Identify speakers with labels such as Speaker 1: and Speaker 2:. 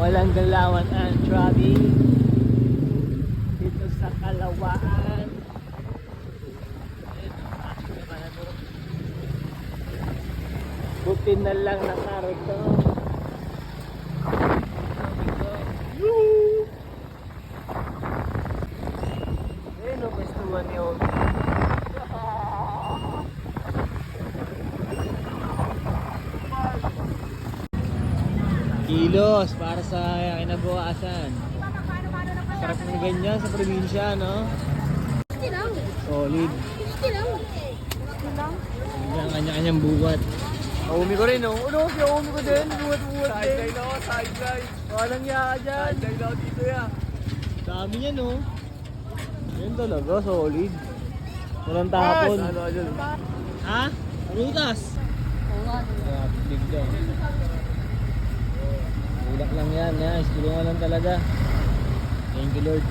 Speaker 1: Walang galawan ang travel dito sa Kalawaan. Buti na lang nakarito. Ayun o, pwestuhan ni Obi. Kilos para sa kinabukasan. Sarap ng ganyan sa probinsya, no? Solid. Yan, kanya-kanyang buwat. Umi ko rin, no? Ano? Umi ko din. Buwat-buwat din. Sideline ako, sideline. Walang yaka dyan. Sideline ako dito, ya. Dami niya, no? Yan talaga, solid. Walang tapon. Ha? Rutas? Oo nga. Bigla. Ulak lang yan, ya. Tulungan lang talaga. Thank you, Lord.